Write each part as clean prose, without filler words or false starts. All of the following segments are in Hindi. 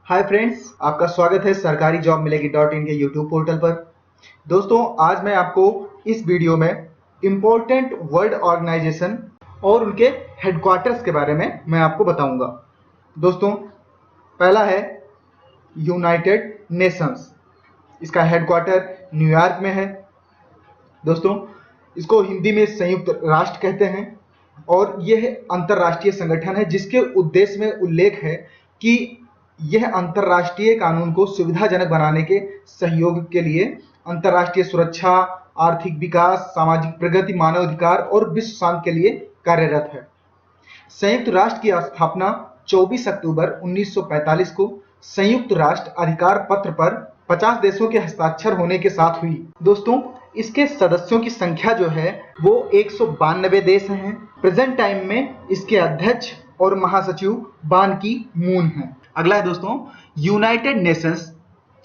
हाय फ्रेंड्स, आपका स्वागत है सरकारी जॉब मिलेगी .in के यूट्यूब पोर्टल पर। दोस्तों, आज मैं आपको इस वीडियो में इम्पोर्टेंट वर्ल्ड ऑर्गेनाइजेशन और उनके हेडक्वार्टर्स के बारे में मैं आपको बताऊंगा। दोस्तों, पहला है यूनाइटेड नेशंस। इसका हेडक्वार्टर न्यूयॉर्क में है। दोस्तों, इसको हिंदी में संयुक्त राष्ट्र कहते हैं और यह अंतर्राष्ट्रीय संगठन है जिसके उद्देश्य में उल्लेख है कि यह अंतर्राष्ट्रीय कानून को सुविधाजनक बनाने के सहयोग के लिए अंतर्राष्ट्रीय सुरक्षा, आर्थिक विकास, सामाजिक प्रगति, मानवाधिकार और विश्व शांति के लिए कार्यरत है। संयुक्त राष्ट्र की स्थापना 24 अक्टूबर 1945 को संयुक्त राष्ट्र अधिकार पत्र पर 50 देशों के हस्ताक्षर होने के साथ हुई। दोस्तों, इसके सदस्यों की संख्या जो है वो 192 देश हैं। प्रेजेंट टाइम में इसके अध्यक्ष और महासचिव बान की मून हैं। अगला है दोस्तों United Nations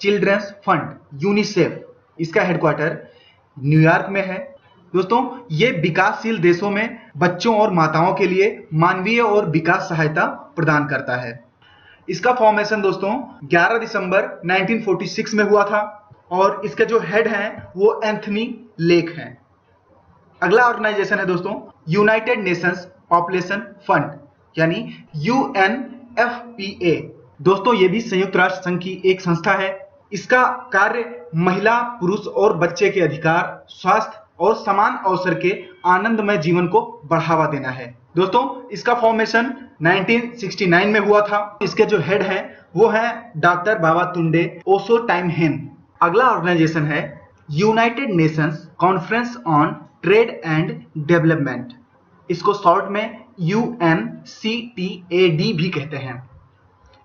children's fund UNICEF. इसका हेडक्वार्टर न्यूयॉर्क में है। दोस्तों, ये विकासशील देशों में बच्चों और माताओं के लिए मानवीय और विकास सहायता प्रदान करता है। इसका फॉर्मेशन दोस्तों 11 दिसंबर 1946 में हुआ था और इसके जो हेड हैं वो एंथनी लेक हैं। अगला ऑर्गेनाइजेशन है दोस्तों यूनाइटेड नेशंस पॉपुलेशन फंड यानी UNFPA। दोस्तों, ये भी संयुक्त राष्ट्र संघ की एक संस्था है। इसका कार्य महिला, पुरुष और बच्चे के अधिकार, स्वास्थ्य और समान अवसर के आनंदमय जीवन को बढ़ावा देना है। दोस्तों, इसका फॉर्मेशन 1969 में हुआ था। इसके जो हेड हैं वो हैं डॉक्टर बाबातुंडे ओसो टाइमहेन। अगला ऑर्गेनाइजेशन है United Nations conference on trade and development. इसको शॉर्ट में UNCTAD भी कहते हैं।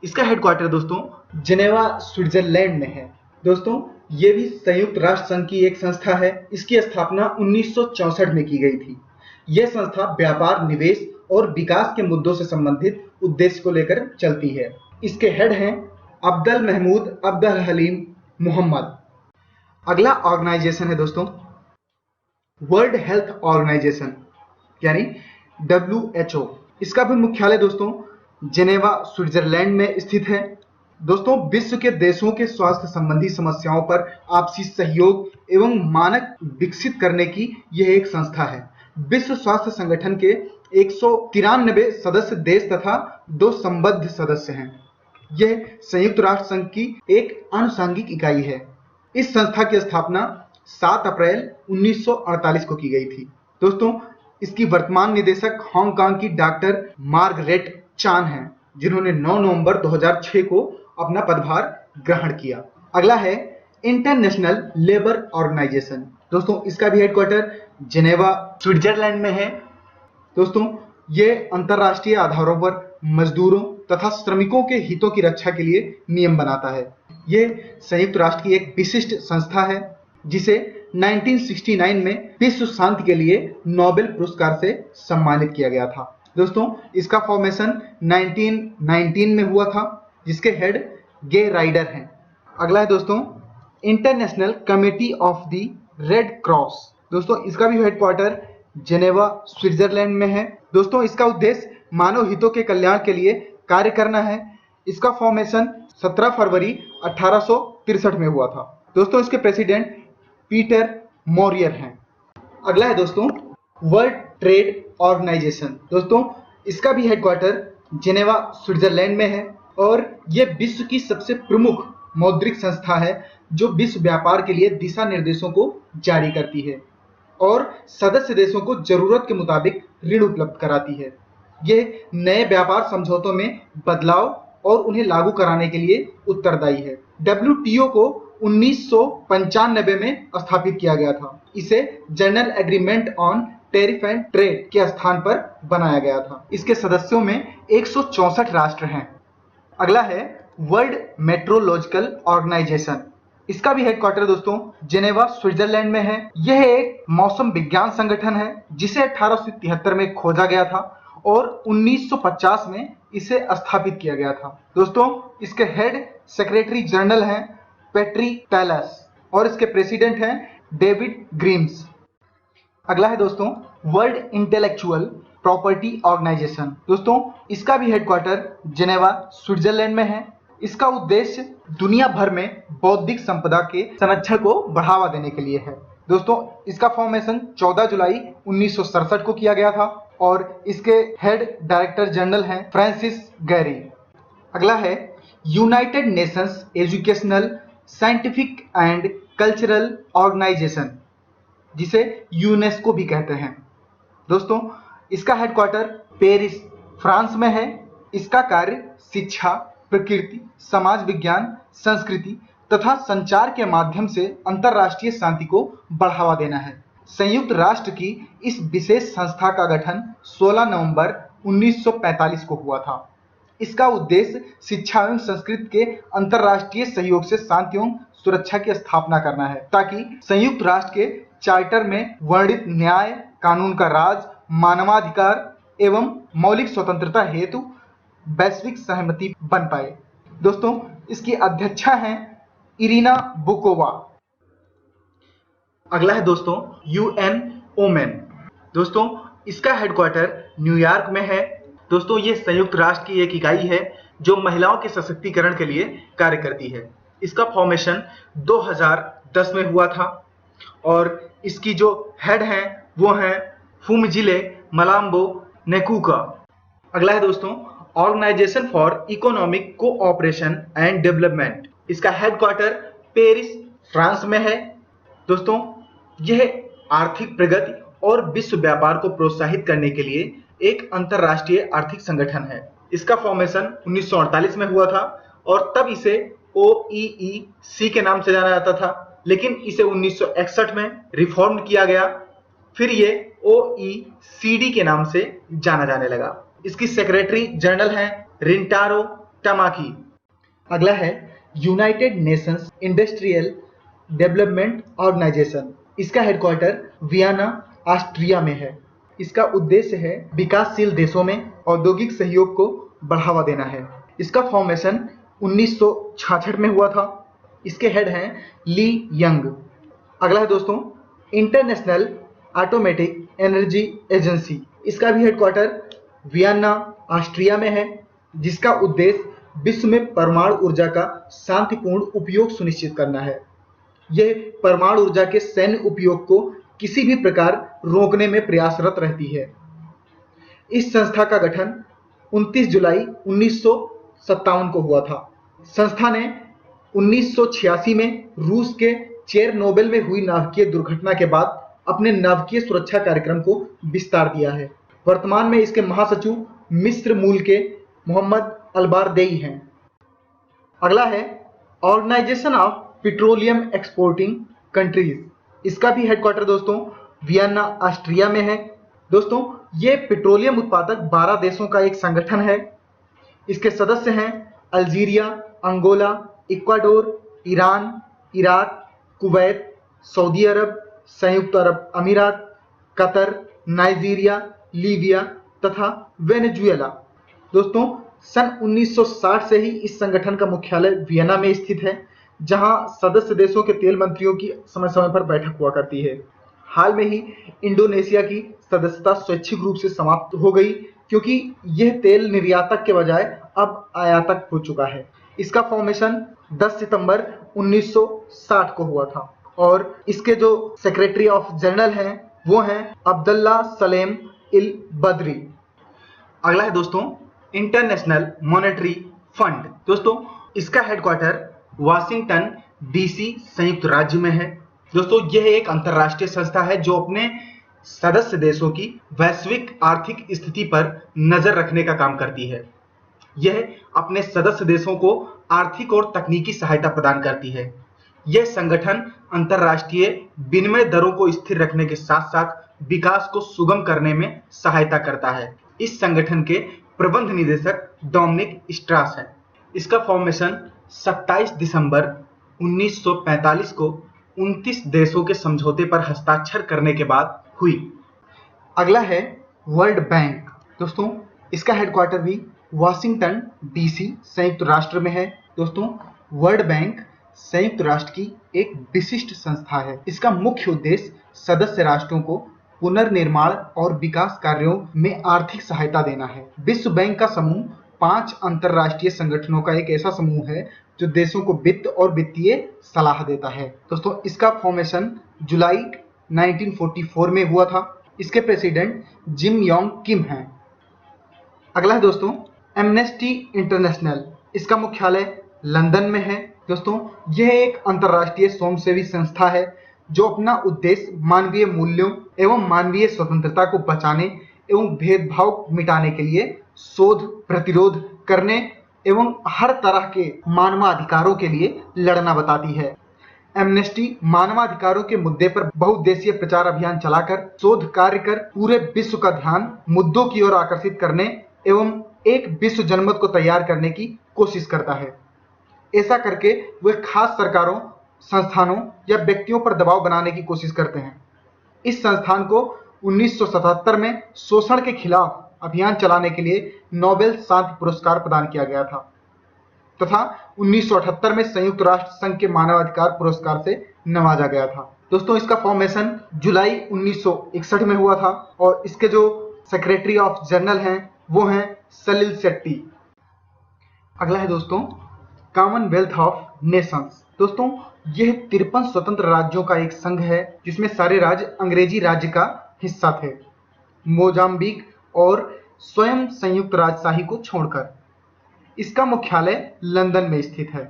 इसका हेडक्वार्टर दोस्तों जिनेवा स्विट्जरलैंड में है। दोस्तों, ये भी संयुक्त राष्ट्र संघ की एक संस्था है। इसकी स्थापना 1964 में की गई थी। यह संस्था व्यापार, निवेश और विकास के मुद्दों से संबंधित उद्देश्य को लेकर चलती है। इसके हेड हैं अब्दुल महमूद अब्दुल हलीम मोहम्मद। अगला ऑर्गेनाइजेशन है दोस्तों वर्ल्ड हेल्थ ऑर्गेनाइजेशन यानी WHO। इसका भी मुख्यालय दोस्तों जिनेवा स्विट्जरलैंड में स्थित है। दोस्तों, विश्व के देशों के स्वास्थ्य संबंधी समस्याओं पर आपसी सहयोग एवं मानक विकसित करने की यह एक संस्था है। विश्व स्वास्थ्य संगठन के 193 सदस्य देश तथा 2 संबद्ध सदस्य हैं। यह संयुक्त राष्ट्र संघ की एक आनुषंगिक इकाई है। इस संस्था की स्थापना 7 अप्रैल 1948 को की गई थी। दोस्तों, इसकी वर्तमान निदेशक हांगकांग की डॉक्टर मार्गरेट चान हैं, जिन्होंने 9 नवंबर 2006 को अपना पदभार ग्रहण किया। अगला है इंटरनेशनल लेबर ऑर्गेनाइजेशन। दोस्तों, इसका भी हेडक्वार्टर जिनेवा स्विट्जरलैंड में है। दोस्तों, ये अंतर्राष्ट्रीय आधारों पर मजदूरों तथा श्रमिकों के हितों की रक्षा के लिए नियम बनाता है। ये संयुक्त राष्ट्र की एक विशिष्ट संस्था है जिसे 1969 में विश्व शांति के लिए नोबेल पुरस्कार से सम्मानित किया गया था। दोस्तों, इसका फॉर्मेशन 1919 में हुआ था, जिसके हेड गे राइडर हैं। अगला है दोस्तों international committee of the red cross. दोस्तों, इसका भी हेडक्वार्टर जिनेवा स्विट्जरलैंड में है। दोस्तों, इसका उद्देश्य मानव हितों के कल्याण के लिए कार्य करना है। इसका फॉर्मेशन 17 फरवरी 1863 में हुआ था। दोस्तों, इसके प्रेसिडेंट पीटर मोरियर हैं। अगला है दोस्तों वर्ल्ड ट्रेड ऑर्गेनाइजेशन। दोस्तों, इसका भी हेडक्वार्टर जिनेवा स्विट्जरलैंड में है और यह विश्व की सबसे प्रमुख मौद्रिक संस्था है जो विश्व व्यापार के लिए दिशा निर्देशों को जारी करती है और सदस्य देशों को जरूरत के मुताबिक ऋण उपलब्ध कराती है। यह नए व्यापार समझौतों में बदलाव और उन्हें लागू कराने के लिए उत्तरदायी है। WTO को 1995 में स्थापित किया गया था। इसे general agreement on tariff and trade के स्थान पर बनाया गया था। इसके सदस्यों में 164 राष्ट्र हैं। अगला है वर्ल्ड मेट्रोलॉजिकल ऑर्गेनाइजेशन। इसका भी हेडक्वार्टर दोस्तों जिनेवा स्विट्जरलैंड में है। यह एक मौसम विज्ञान संगठन है जिसे 1873 में खोजा गया था और 1950 में इसे स्थापित किया गया था। दोस्तों, इसके हेड सेक्रेटरी जनरल हैं पेट्री टैलस और इसके प्रेसिडेंट हैं डेविड ग्रीम्स। अगला है दोस्तों वर्ल्ड इंटेलेक्चुअल प्रॉपर्टी ऑर्गेनाइजेशन। दोस्तों, इसका भी हेडक्वार्टर जिनेवा स्विट्जरलैंड में है इसका उद्देश्य दुनिया भर में बौद्धिक संपदा के संरक्षण को बढ़ावा देने के लिए है। दोस्तों, इसका फॉर्मेशन 14 जुलाई 1967 को किया गया था और इसके हेड डायरेक्टर जनरल हैं फ्रांसिस गैरी। अगला है United Nations educational, scientific and cultural organization, जिसे यूनेस्को भी कहते हैं। दोस्तों, इसका हेडक्वार्टर पेरिस, फ्रांस में है। इसका कार्य शिक्षा, प्रकृति, समाज विज्ञान, संस्कृति तथा संचार के माध्यम से अंतर्राष्ट्रीय शांति को बढ़ावा देना है। संयुक्त राष्ट्र की इस विशेष संस्था का गठन 16 नवंबर 1945 को हुआ था। इसका उद्देश्य शिक्षा एवं संस्कृति के अंतर्राष्ट्रीय सहयोग से शांति एवं सुरक्षा की स्थापना करना है, ताकि संयुक्त राष्ट्र के चार्टर में वर्णित न्याय, कानून का राज, मानवाधिकार एवं मौलिक स्वतंत्रता हेतु वैश्विक सहमति बन पाए। दोस्तों, इसकी अध्यक्षा हैं इरिना बुकोवा। अगला है दोस्तों यूएन ओमेन। दोस्तों, इसका हेडक्वार्टर न्यूयॉर्क में है। दोस्तों, ये संयुक्त राष्ट्र की एक इकाई है जो महिलाओं के सशक्तिकरण के लिए कार्य करती है। इसका फॉर्मेशन 2010 में हुआ था और इसकी जो हेड हैं वो हैं फुमजिले मलाम्बो नेकुका। अगला है दोस्तों organization for economic cooperation and development. इसका हेडक्वार्टर पेरिस, फ्रांस में है। दोस्तों, यह आर्थिक प्रगति और विश्व व्यापार को प्रोत्साहित करने के लिए एक अंतरराष्ट्रीय आर्थिक संगठन है। इसका फॉर्मेशन 1948 में हुआ था और तब इसे OEEC के नाम से जाना जाता था, लेकिन इसे 1961 में रिफॉर्म किया गया, फिर ये OECD के नाम से जाना जाने लगा। इसकी सेक्रेटरी जनरल हैं रिंटारो टामाकी। अगला है United Nations industrial development organization. इसका हेडक्वार्टर वियना, ऑस्ट्रिया में है। इसका उद्देश्य है विकासशील देशों में औद्योगिक सहयोग को बढ़ावा देना है। इसका फॉर्मेशन 1966 में हुआ था। इसके हेड हैं ली यंग। अगला है दोस्तों इंटरनेशनल ऑटोमेटिक एनर्जी एजेंसी। इसका भी हेडक्वार्टर वियना, ऑस्ट्रिया में है, जिसका उद्देश्य विश्व में परमाणु ऊर्जा का शांतिपूर्ण उपयोग सुनिश्चित करना है। यह परमाणु ऊर्जा के सैन्य उपयोग को किसी भी प्रकार रोकने में प्रयासरत रहती है। इस संस्था का गठन 29 जुलाई 1957 को हुआ था। संस्था ने 1986 में रूस के चेरनोबिल में हुई नाभिकीय दुर्घटना के बाद अपने नाभिकीय सुरक्षा कार्यक्रम को विस्तार दिया है। वर्तमान में इसके महासचिव मिस्र मूल के मोहम्मद अलबारदेई हैं। अगला है organization of petroleum exporting countries. इसका भी हेडक्वार्टर दोस्तों वियना, ऑस्ट्रिया में है। दोस्तों, ये पेट्रोलियम उत्पादक 12 देशों का एक संगठन है। इसके सदस्य हैं Algeria, Angola, Ecuador, Iran, Iraq, Kuwait, सऊदी अरब, संयुक्त अरब अमीरात, कतर, नाइजीरिया, लीबिया तथा वेनेजुएला। दोस्तों, सन 1960 से ही इस संगठन का मुख्यालय वियना में स्थित है, जहां सदस्य देशों के तेल मंत्रियों की समय समय पर बैठक हुआ करती है। हाल में ही इंडोनेशिया की सदस्यता स्वैच्छिक रूप से समाप्त हो गई, क्योंकि यह तेल निर्यातक के बजाय अब आयातक हो चुका है। इसका फॉर्मेशन 10 सितंबर 1960 को हुआ था और इसके जो सेक्रेटरी ऑफ जनरल हैं वो हैं अब्दुल्ला सलेम इल बद्री। अगला है दोस्तों इंटरनेशनल मॉनेटरी फंड। दोस्तों, इसका हेडक्वार्टर वाशिंगटन DC, संयुक्त राज्य में है। दोस्तों, यह एक अंतर्राष्ट्रीय संस्था है जो अपने सदस्य देशों की वैश्विक आर्थिक स्थिति पर नजर रखने का काम करती है। यह अपने सदस्य देशों को आर्थिक और तकनीकी सहायता प्रदान करती है। यह संगठन अंतर्राष्ट्रीय विनिमय दरों को स्थिर रखने के साथ साथ विकास को सुगम करने में सहायता करता है। इस संगठन के प्रबंध निदेशक डोमिनिक स्ट्रास हैं। इसका फॉर्मेशन 27 दिसंबर 1945 को 29 देशों के समझौते पर हस्ताक्षर करने के बाद हुई। अगला है वर्ल्ड बैंक। दोस्तों, इसका हेडक्वार्टर भी वाशिंगटन DC, संयुक्त राष्ट्र में है। दोस्तों, वर्ल्ड बैंक संयुक्त राष्ट्र की एक विशिष्ट संस्था है। इसका मुख्य उद्देश्य सदस्य राष्ट्रों को पुनर्निर्माण और विकास कार्यों में आर्थिक सहायता देना है। विश्व बैंक का समूह 5 अंतरराष्ट्रीय संगठनों का एक ऐसा समूह है जो देशों को वित्त और वित्तीय सलाह देता है। दोस्तों, इसका फॉर्मेशन जुलाई 1944 में हुआ था। इसके प्रेसिडेंट जिम योंग किम हैं। अगला है दोस्तों एमनेस्टी इंटरनेशनल। इसका मुख्यालय लंदन में है। दोस्तों, यह एक अंतरराष्ट्रीय स्वयंसेवी संस्था है जो अपना उद्देश्य मानवीय मूल्यों एवं मानवीय स्वतंत्रता को बचाने एवं भेदभाव मिटाने के लिए शोध, प्रतिरोध करने एवं हर तरह के मानवाधिकारों के लिए लड़ना बताती है। एमनेस्टी मानवाधिकारों के मुद्दे पर बहुउद्देशीय प्रचार अभियान चलाकर शोध कार्य कर पूरे विश्व का ध्यान मुद्दों की ओर आकर्षित करने एवं एक विश्व जनमत को तैयार करने की कोशिश करता है। ऐसा करके वे खास सरकारों, संस्थानों या व्यक्तियों पर दबाव बनाने की कोशिश करते हैं। इस संस्थान को 1977 में शोषण के खिलाफ अभियान चलाने के लिए नोबेल शांति पुरस्कार प्रदान किया गया था तथा 1978 में संयुक्त राष्ट्र संघ के मानवाधिकार पुरस्कार से नवाजा गया था। दोस्तों, इसका फॉर्मेशन जुलाई 1961 में हुआ था और इसके जो सेक्रेटरी ऑफ जनरल हैं वो हैं सलिल शेट्टी। अगला है दोस्तों कॉमनवेल्थ ऑफ नेशंस। दोस्तों, यह 53 स्वतंत्र राज्यों का एक संघ है जिसमें सारे राज्य अंग्रेजी राज्य का हिस्सा थे, मोजाम्बिक और स्वयं संयुक्त राजशाही को छोड़कर। इसका मुख्यालय लंदन में स्थित है।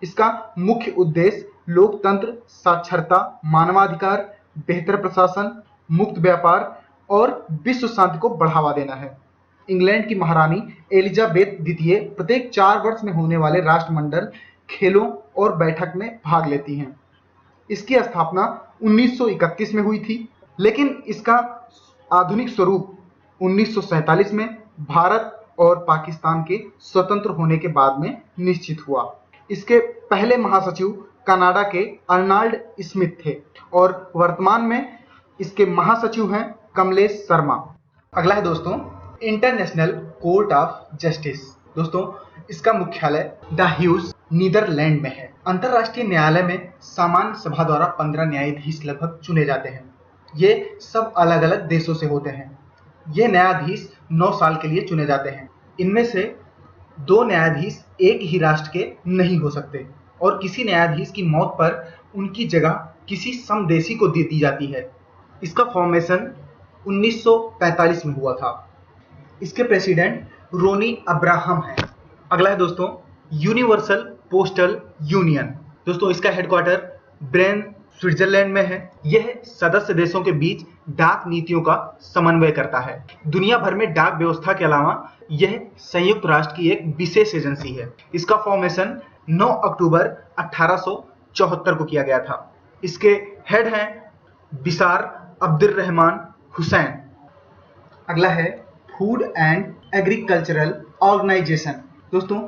इसका मुख्य उद्देश्य लोकतंत्र, साक्षरता, मानवाधिकार, बेहतर प्रशासन, मुक्त व्यापार और विश्व शांति को बढ़ावा देना है। इंग्लैंड की महारानी एलिजाबेथ द्वितीय प्रत्येक 4 वर्ष में होने वाले राष्ट्रमंडल खेलों और बैठक में भाग लेती हैं। इसकी स्थापना 1931 में हुई थी, लेकिन इसका आधुनिक स्वरूप 1947 में भारत और पाकिस्तान के स्वतंत्र होने के बाद में निश्चित हुआ। इसके पहले महासचिव कनाडा के अर्नाल्ड स्मिथ थे और वर्तमान में इसके महासचिव हैं कमलेश शर्मा। अगला है दोस्तों इंटरनेशनल कोर्ट ऑफ जस्टिस। दोस्तों, इसका मुख्यालय द ह्यूज नीदरलैंड में है। अंतरराष्ट्रीय न्यायालय में सामान्य सभा द्वारा 15 न्यायाधीश लगभग चुने जाते हैं। ये सब अलग अलग देशों से होते हैं। ये न्यायाधीश 9 साल के लिए चुने जाते हैं। इनमें से 2 न्यायाधीश एक ही राष्ट्र के नहीं हो सकते और किसी न्यायाधीश की मौत पर उनकी जगह किसी समदेशी को दे दी जाती है। इसका फॉर्मेशन 1945 में हुआ था। इसके प्रेसिडेंट रोनी अब्राहम हैं। अगला है दोस्तों यूनिवर्सल पोस्टल यूनियन। दोस्तों, इसका हेडक्वार्टर ब्रेन स्विट्जरलैंड में है। यह सदस्य देशों के बीच डाक नीतियों का समन्वय करता है। दुनिया भर में डाक व्यवस्था के अलावा यह संयुक्त राष्ट्र की एक विशेष एजेंसी है। इसका फॉर्मेशन 9 अक्टूबर 1874 को किया गया था। इसके हेड हैं बिसार अब्दुल रहमान हुसैन। अगला है फूड एंड एग्रीकल्चरल ऑर्गेनाइजेशन। दोस्तों,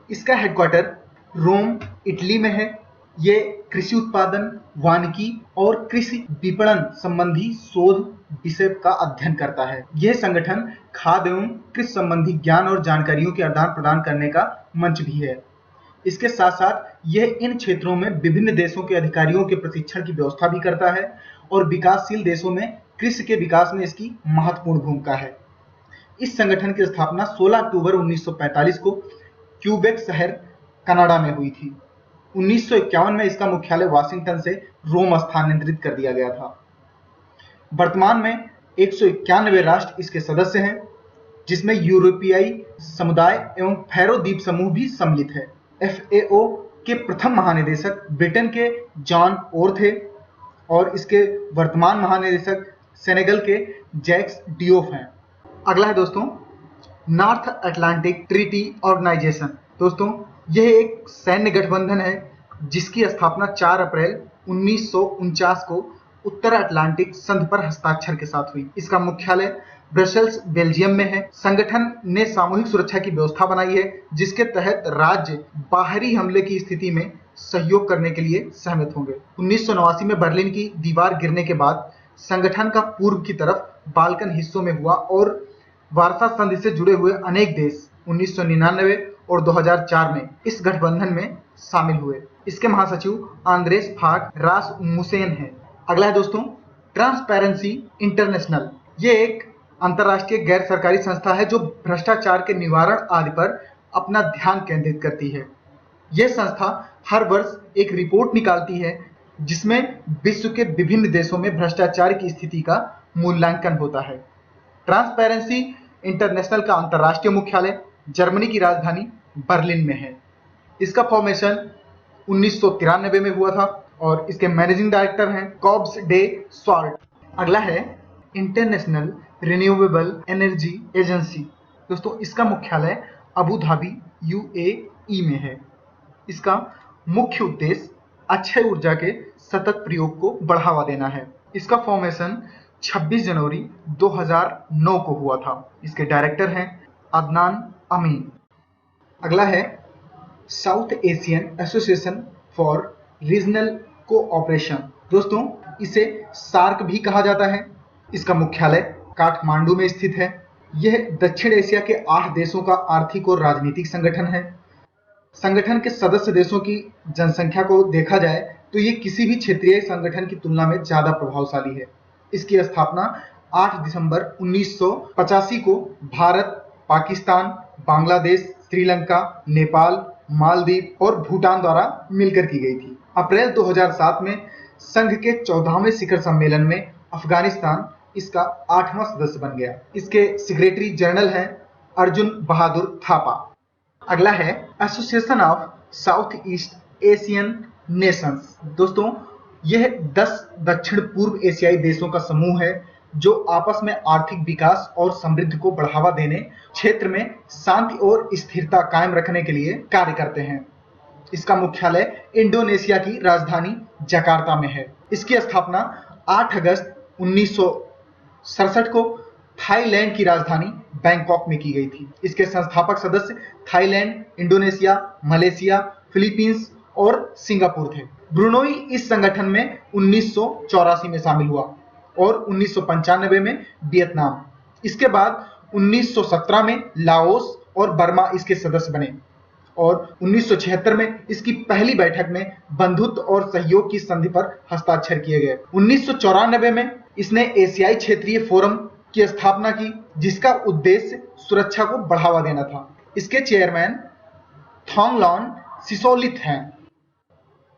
इसका हेडक्वार्टर रोम, इटली में है। ये कृषि उत्पादन, वानिकी और कृषि विपणन संबंधी शोध विषय का अध्ययन करता है। यह संगठन खाद्य एवं कृषि संबंधी ज्ञान और जानकारियों के आदान प्रदान करने का मंच भी है। इसके साथ साथ यह इन क्षेत्रों में विभिन्न देशों के अधिकारियों के प्रशिक्षण की व्यवस्था भी करता है और विकासशील देशों में कृषि के विकास में इसकी महत्वपूर्ण भूमिका है। इस संगठन की स्थापना 16 अक्टूबर 1945 को क्यूबेक शहर कनाडा में हुई थी। 1951 में इसका मुख्यालय वाशिंगटन से रोम स्थानांतरित कर दिया गया था। वर्तमान में 191 राष्ट्र इसके सदस्य हैं, जिसमें यूरोपीय समुदाय एवं फैरो द्वीप समूह भी सम्मिलित है। FAO के प्रथम महानिदेशक ब्रिटेन के जॉन ओर थे और इसके वर्तमान महानिदेशक सेनेगल के जैक्स डियोफ हैं। अगला है दोस्तों नॉर्थ अटलांटिक ट्रीटी ऑर्गेनाइजेशन। दोस्तों, यह एक सैन्य गठबंधन है जिसकी स्थापना 4 अप्रैल 1949 को उत्तर अटलांटिक संधि पर हस्ताक्षर के साथ हुई। इसका मुख्यालय ब्रसेल्स, बेल्जियम में है। संगठन ने सामूहिक सुरक्षा की व्यवस्था बनाई है जिसके तहत राज्य बाहरी हमले की स्थिति में सहयोग करने के लिए सहमत होंगे। 1989 में बर्लिन की दीवार गिरने के बाद संगठन का पूर्व की तरफ बाल्कन हिस्सों में हुआ और वार्सा संधि से जुड़े हुए अनेक देश 1999 और 2004 में इस गठबंधन में शामिल हुए। इसके महासचिव आंद्रेस फाक रास मुसेन हैं। अगला है दोस्तों ट्रांसपेरेंसी इंटरनेशनल। ये एक अंतर्राष्ट्रीय गैर सरकारी संस्था है जो भ्रष्टाचार के निवारण आदि पर अपना ध्यान केंद्रित करती है। यह संस्था हर वर्ष एक रिपोर्ट निकालती है जिसमें विश्व के विभिन्न देशों में भ्रष्टाचार की स्थिति का मूल्यांकन होता है। ट्रांसपेरेंसी इंटरनेशनल का अंतर्राष्ट्रीय मुख्यालय जर्मनी की राजधानी बर्लिन में है। इसका फॉर्मेशन 1993 में हुआ था और इसके मैनेजिंग डायरेक्टर हैं कॉब्स डे स्वार्ट। अगला है इंटरनेशनल रिन्यूएबल एनर्जी एजेंसी। दोस्तों इसका मुख्यालय अबू धाबी यूएई में है। इसका मुख्य उद्देश्य अक्षय ऊर्जा के सतत प्रयोग को बढ़ावा देना है। इसका फॉर्मेशन 26 जनवरी 2009 को हुआ था। इसके डायरेक्टर हैं अदनान अमीन। अगला है south Asian association for regional cooperation. दोस्तों इसे सार्क भी कहा जाता है। इसका मुख्यालय काठमांडू में स्थित है। यह दक्षिण एशिया के 8 देशों का आर्थिक और राजनीतिक संगठन है। संगठन के सदस्य देशों की जनसंख्या को देखा जाए तो ये किसी भी क्षेत्रीय संगठन की तुलना में ज्यादा प्रभावशाली है। इसकी स्थापना 8 दिसंबर 1985 को भारत, पाकिस्तान, बांग्लादेश, श्रीलंका, नेपाल, मालदीव और भूटान द्वारा मिलकर की गई थी। अप्रैल 2007 में संघ के 14वें शिखर सम्मेलन में अफगानिस्तान इसका 8वां सदस्य बन गया। इसके सेक्रेटरी जनरल हैं अर्जुन बहादुर थापा। अगला है association of south east Asian Nations. दोस्तों यह 10 दक्षिण पूर्व एशियाई देशों का समूह है जो आपस में आर्थिक विकास और समृद्धि को बढ़ावा देने, क्षेत्र में शांति और स्थिरता कायम रखने के लिए कार्य करते हैं। इसका मुख्यालय इंडोनेशिया की राजधानी जकार्ता में है। इसकी स्थापना 8 अगस्त 1967 को थाईलैंड की राजधानी बैंकॉक में की गई थी। इसके संस्थापक सदस्य थाईलैंड, इंडोनेशिया, मलेशिया, फिलीपींस और सिंगापुर थे। ब्रुनोई इस संगठन में 1984 में शामिल हुआ और 1995 में वियतनाम। इसके बाद 1917 में लाओस और बर्मा इसके सदस्य बने और 1976 में इसकी पहली बैठक में बंधुत्व और सहयोग की संधि पर हस्ताक्षर किए गए। 1994 में इसने एशियाई क्षेत्रीय फोरम की स्थापना की जिसका उद्देश्य सुरक्षा को बढ़ावा देना था। इसके चेयरमैन थोंगलॉन सिसोलिथ हैं।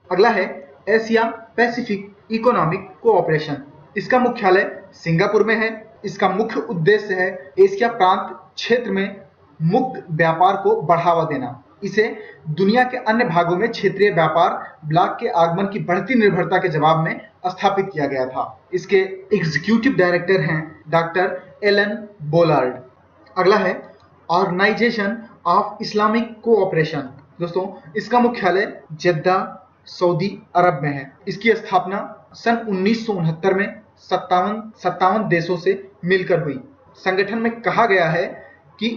अगला है एशिया पैसिफिक इकोनॉमिक कोऑपरेशन। इसका मुख्यालय सिंगापुर में है। इसका मुख्य उद्देश्य है एशिया प्रांत क्षेत्र में मुक्त व्यापार को बढ़ावा देना। इसे दुनिया के अन्य भागों में क्षेत्रीय व्यापार ब्लॉक के आगमन की बढ़ती निर्भरता के जवाब में स्थापित किया गया था। इसके एग्जीक्यूटिव डायरेक्टर हैं डॉक्टर एलन बोलार्ड। अगला है ऑर्गेनाइजेशन ऑफ इस्लामिक कोऑपरेशन। दोस्तों इसका मुख्यालय जेद्दा सऊदी अरब में है। इसकी स्थापना सन 1969 में 57 देशों से मिलकर हुई। संगठन में कहा गया है कि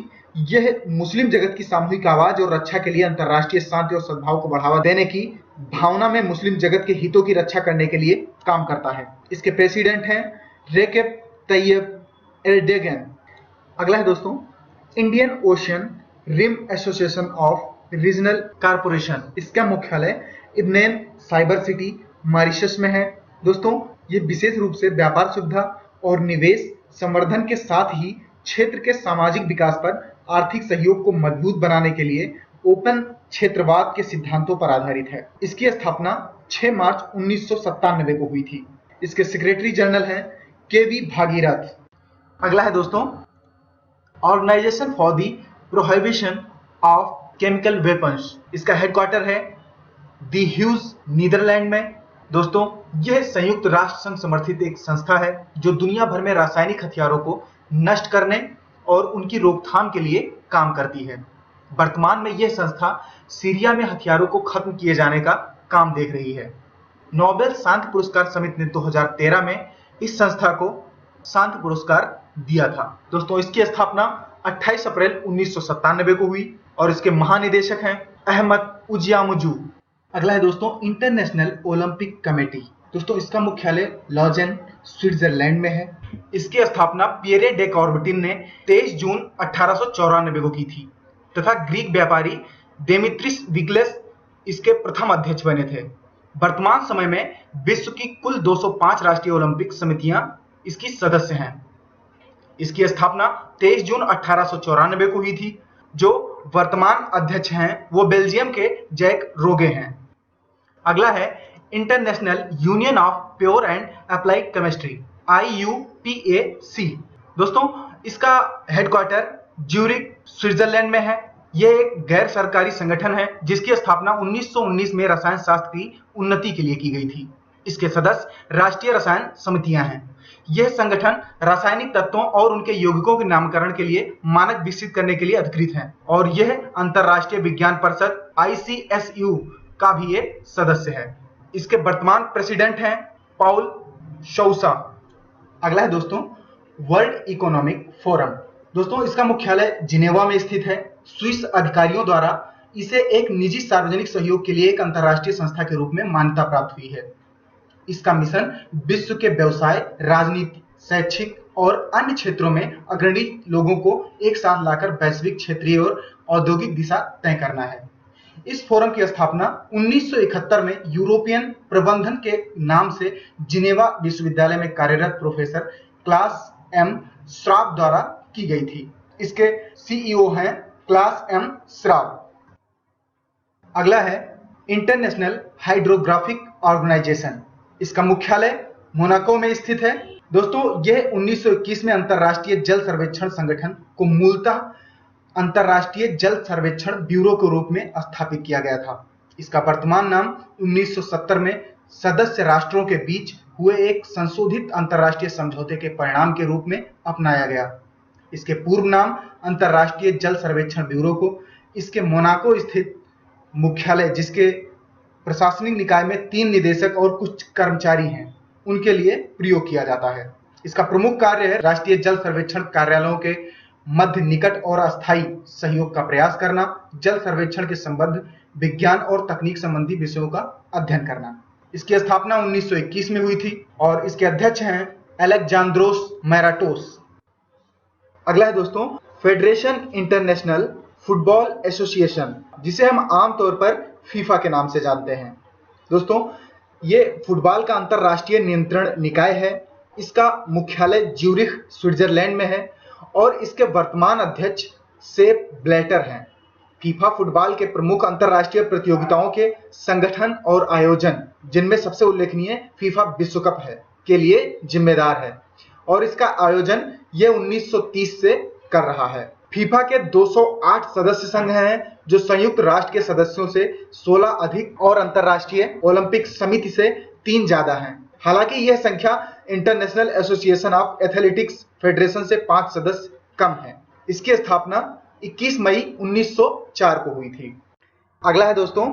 यह मुस्लिम जगत की सामूहिक आवाज और रक्षा के लिए अंतर्राष्ट्रीय शांति और सद्भाव को बढ़ावा देने की भावना में मुस्लिम जगत के हितों की रक्षा करने के लिए काम करता है। इसके प्रेसिडेंट हैं रेकेप तैयब एर्डोगन। अगला है दोस्तों Indian Ocean rim association of regional corporation. इसका मुख्यालय इब्नेन साइबर सिटी मॉरिशस में है। दोस्तों ये विशेष रूप से व्यापार सुविधा और निवेश संवर्धन के साथ ही क्षेत्र के सामाजिक विकास पर आर्थिक सहयोग को मजबूत बनाने के लिए ओपन क्षेत्रवाद के सिद्धांतों पर आधारित है। इसकी स्थापना 6 मार्च 1997 को हुई थी। इसके सेक्रेटरी जनरल हैं केवी भागीरथ। अगला है दोस्तों organization for the prohibition of chemical weapons. इसका हेडक्वार्टर है दी ह्यूज नीदरलैंड में। दोस्तों यह संयुक्त राष्ट्र संघ समर्थित एक संस्था है जो दुनिया भर में रासायनिक हथियारों को नष्ट करने और उनकी रोकथाम के लिए काम करती है। वर्तमान में यह संस्था सीरिया में हथियारों को खत्म किए जाने का काम देख रही है। नोबेल शांति पुरस्कार समिति ने 2013 में इस संस्था को शांति पुरस्कार दिया था। दोस्तों इसकी स्थापना 28 अप्रैल 1997 को हुई और इसके महानिदेशक हैं अहमद उजियामुजू। अगला है दोस्तों इंटरनेशनल ओलंपिक कमेटी। दोस्तों इसका मुख्यालय लॉजेन स्विट्जरलैंड में है। इसकी स्थापना पियरे डे कॉर्बटिन ने 23 जून 1894 को की थी तथा ग्रीक व्यापारी डेमित्रिस विग्लेस इसके प्रथम अध्यक्ष बने थे। वर्तमान समय में विश्व की कुल 205 राष्ट्रीय ओलंपिक समितियां इसकी सदस्य हैं। इसकी स्थापना 23 जून 1894 को हुई थी। जो वर्तमान अध्यक्ष हैं वो बेल्जियम के जैक रोगे हैं। अगला है international union of pure and applied chemistry, IUPAC। दोस्तों इसका हेडक्वार्टर ज्यूरिख स्विट्जरलैंड में है। यह एक गैर सरकारी संगठन है जिसकी स्थापना 1919 में रसायन शास्त्र की उन्नति के लिए की गई थी। इसके सदस्य राष्ट्रीय रसायन समितियां हैं। यह संगठन रासायनिक तत्वों और उनके यौगिकों के नामकरण के लिए मानक विकसित करने के लिए अधिकृत है और यह अंतरराष्ट्रीय विज्ञान परिषद ICSU का भी एक सदस्य है। इसके वर्तमान प्रेसिडेंट हैं पाउल शौसा। अगला है दोस्तों वर्ल्ड इकोनॉमिक फोरम। दोस्तों इसका मुख्यालय जिनेवा में स्थित है। स्विस अधिकारियों द्वारा इसे एक निजी सार्वजनिक सहयोग के लिए एक अंतरराष्ट्रीय संस्था के रूप में मान्यता प्राप्त हुई है। इसका मिशन विश्व के व्यवसाय, राजनीति, शैक्षिक और अन्य क्षेत्रों में अग्रणी लोगों को एक साथ लाकर वैश्विक, क्षेत्रीय और औद्योगिक दिशा तय करना है। इस फोरम की स्थापना 1971 में यूरोपियन प्रबंधन के नाम से जिनेवा विश्वविद्यालय में कार्यरत प्रोफेसर क्लास एम श्राब द्वारा की गई थी। इसके CEO हैं क्लास एम श्राब। अगला है इंटरनेशनल हाइड्रोग्राफिक ऑर्गेनाइजेशन। इसका मुख्यालय मोनाको में स्थित है। दोस्तों यह 1921 में अंतरराष्ट्रीय जल सर्वेक्षण संगठन को मूलतः अंतरराष्ट्रीय जल सर्वेक्षण ब्यूरो के रूप में स्थापित किया गया था। इसका वर्तमान नाम 1970 में सदस्य राष्ट्रों के बीच हुए एक संशोधित अंतरराष्ट्रीय समझौते के परिणाम के रूप में अपनाया गया। इसके पूर्व नाम अंतरराष्ट्रीय जल सर्वेक्षण ब्यूरो को इसके मोनाको स्थित मुख्यालय, जिसके प्रशासनिक निकाय में 3 निदेशक और कुछ कर्मचारी हैं, उनके लिए प्रयोग किया जाता है। इसका प्रमुख कार्य है राष्ट्रीय जल सर्वेक्षण कार्यालयों के मध्य, निकट और अस्थायी सहयोग का प्रयास करना, जल सर्वेक्षण के संबंध विज्ञान और तकनीक संबंधी विषयों का अध्ययन करना। इसकी स्थापना 1921 में हुई थी और इसके अध्यक्ष हैं अलेक्जांद्रोस मैराटोस। अगला है दोस्तों फेडरेशन इंटरनेशनल फुटबॉल एसोसिएशन, जिसे हम आमतौर पर फीफा के नाम से जानते हैं। दोस्तों ये फुटबॉल का अंतरराष्ट्रीय नियंत्रण निकाय है। इसका मुख्यालय ज्यूरिख स्विट्जरलैंड में है और इसके वर्तमान अध्यक्ष सेप ब्लैटर हैं। फीफा फुटबॉल के प्रमुख अंतरराष्ट्रीय प्रतियोगिताओं के संगठन और आयोजन, जिनमें सबसे उल्लेखनीय फीफा विश्व कप है, के लिए जिम्मेदार है और इसका आयोजन यह 1930 से कर रहा है। फीफा के 208 सदस्य संघ हैं जो संयुक्त राष्ट्र के सदस्यों से 16 अधिक और अंतरराष्ट्रीय ओलंपिक समिति से 3 ज्यादा हैं। हालांकि यह संख्या international association of athletics federation से 5 सदस्य कम है। इसकी स्थापना 21 मई 1904 को हुई थी। अगला है दोस्तों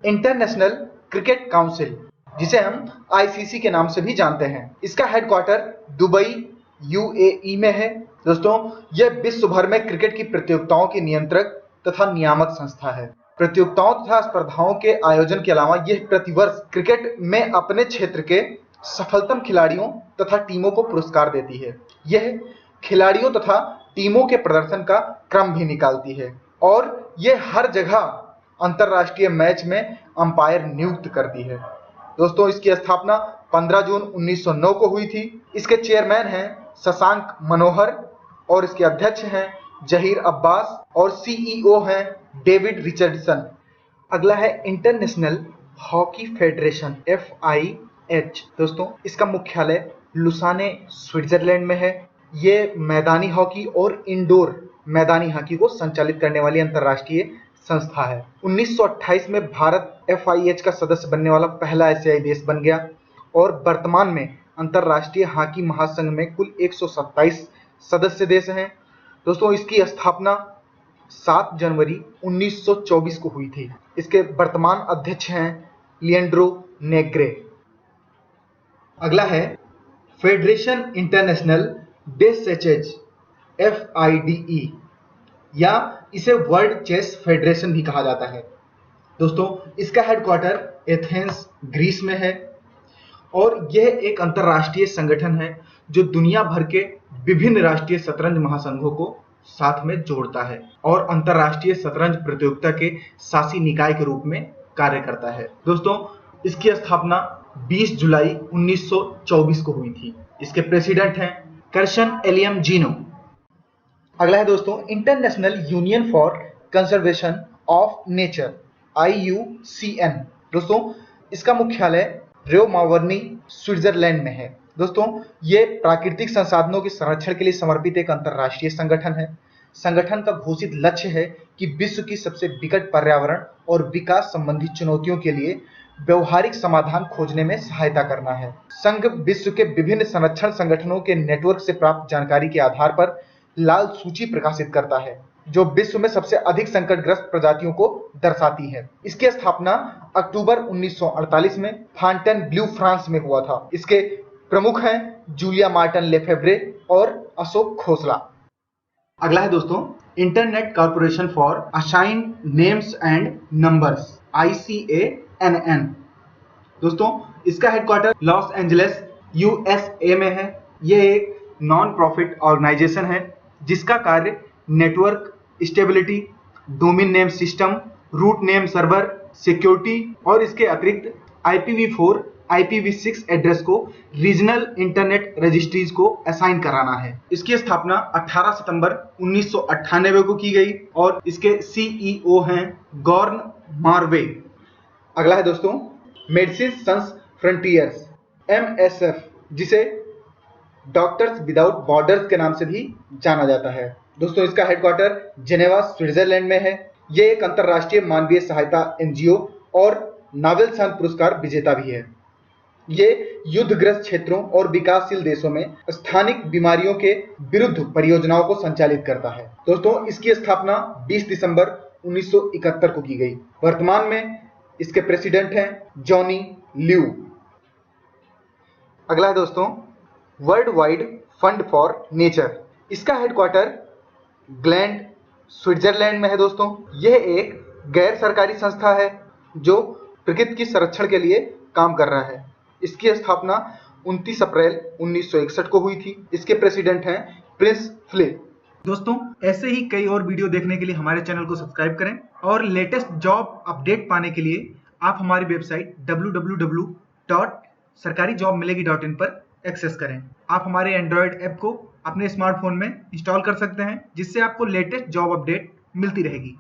इंटरनेशनल क्रिकेट काउंसिल, जिसे हम ICC के नाम से भी जानते हैं। इसका हेडक्वार्टर दुबई UAE में है। दोस्तों यह विश्व भर में क्रिकेट की प्रतियोगिताओं की नियंत्रक तथा नियामक संस्था है। प्रतियोगिताओं तथा स्पर्धाओं के आयोजन के अलावा यह प्रतिवर्ष क्रिकेट में अपने क्षेत्र के सफलतम खिलाड़ियों तथा टीमों को पुरस्कार देती है। यह खिलाड़ियों तथा टीमों के प्रदर्शन का क्रम भी निकालती है और यह हर जगह अंतरराष्ट्रीय मैच में अंपायर नियुक्त करती है। दोस्तों इसकी स्थापना 15 जून 1909 को हुई थी। इसके चेयरमैन हैं शशांक मनोहर और इसके अध्यक्ष हैं जहीर अब्बास और CEO हैं डेविड रिचर्डसन। अगला है इंटरनेशनल हॉकी फेडरेशन FIH। दोस्तों इसका मुख्यालय लुसाने स्विट्जरलैंड में है। ये मैदानी हॉकी और इंडोर मैदानी हॉकी को संचालित करने वाली अंतरराष्ट्रीय संस्था है। 1928 में भारत FIH का सदस्य बनने वाला पहला एशियाई देश बन गया और वर्तमान में अंतरराष्ट्रीय हॉकी महासंघ में कुल 127 सदस्य देश हैं। दोस्तों इसकी स्थापना 7 जनवरी 1924 को हुई थी। इसके वर्तमान अध्यक्ष हैं लिएंड्रो नेग्रे। अगला है फेडरेशन इंटरनेशनल दे चेस FIDE, या इसे वर्ल्ड चेस फेडरेशन भी कहा जाता है। दोस्तों इसका हेडक्वार्टर एथेंस ग्रीस में है और यह एक अंतरराष्ट्रीय संगठन है जो दुनिया भर के विभिन्न राष्ट्रीय शतरंज महासंघों को साथ में जोड़ता है और अंतरराष्ट्रीय शतरंज प्रतियोगिता के शासी निकाय के रूप में कार्य करता है। दोस्तों इसकी स्थापना 20 जुलाई 1924 को हुई थी। इसके प्रेसिडेंट हैं कर्शन एलियम जीनो। अगला है दोस्तों international union for conservation of nature, IUCN। दोस्तों इसका मुख्यालय रेओमावर्नी स्विट्जरलैंड में है। दोस्तों ये प्राकृतिक संसाधनों के संरक्षण के लिए समर्पित एक अंतरराष्ट्रीय संगठन है। संगठन का घोषित लक्ष्य है कि विश्व की सबसे विकट पर्यावरण और विकास संबंधी चुनौतियों के लिए व्यवहारिक समाधान खोजने में सहायता करना है। संघ विश्व के विभिन्न संरक्षण संगठनों के नेटवर्क से प्राप्त जानकारी के आधार पर लाल सूची प्रकाशित करता है, जो विश्व में सबसे अधिक संकटग्रस्त प्रजातियों को दर्शाती है। इसकी स्थापना अक्टूबर 1948 में फॉन्टेनब्लू, फ्रांस में हुआ था। इसके प्रमुख हैं जूलिया मार्टिन लेफेब्रे और अशोक खोसला। अगला है दोस्तों internet corporation for assign names and numbers, ICANN। दोस्तों इसका हेडक्वार्टर लॉस एंजलिस USA में है। यह एक नॉन प्रॉफिट ऑर्गेनाइजेशन है जिसका कार्य network stability, domain name system, root name server, security और इसके अतिरिक्त IPv4, IPv6 एड्रेस को रीजनल इंटरनेट रजिस्ट्रीज को असाइन कराना है। इसकी स्थापना 18 सितंबर 1998 को की गई और इसके CEO हैं गॉर्न मार्वे। अगला है दोस्तों मेडिसिन सन्स फ्रंटियर्स, MSF, जिसे डॉक्टर्स विदाउट बॉर्डर्स के नाम से भी जाना जाता है। दोस्तों इसका हेडक्वार्टर जेनेवा, स्विट्जरलैंड में है। यह एक अंतरराष्ट्रीय मानवीय सहायता NGO और नोबेल शांति पुरस्कार विजेता भी है। ये युद्धग्रस्त क्षेत्रों और विकासशील देशों में स्थानिक बीमारियों के विरुद्ध परियोजनाओं को संचालित करता है। दोस्तों इसकी स्थापना 20 दिसंबर 1971 को की गई। वर्तमान में इसके प्रेसिडेंट हैं जॉनी ल्यू। अगला है दोस्तों world wide fund for nature. इसका हेडक्वार्टर ग्लैंड, स्विट्जरलैंड में है। दोस्तों यह एक गैर सरकारी संस्था है जो प्रकृति की संरक्षण के लिए काम कर रहा है। इसकी स्थापना 29 अप्रैल 1961 को हुई थी। इसके प्रेसिडेंट हैं प्रिंस फिलिप। दोस्तों ऐसे ही कई और वीडियो देखने के लिए हमारे चैनल को सब्सक्राइब करें और लेटेस्ट जॉब अपडेट पाने के लिए आप हमारी वेबसाइट www.sarkarijobmilegi.in पर एक्सेस करें। आप हमारे एंड्रॉयड ऐप को अपने स्मार्टफोन में इंस्टॉल कर सकते हैं, जिससे आपको लेटेस्ट जॉब अपडेट मिलती रहेगी।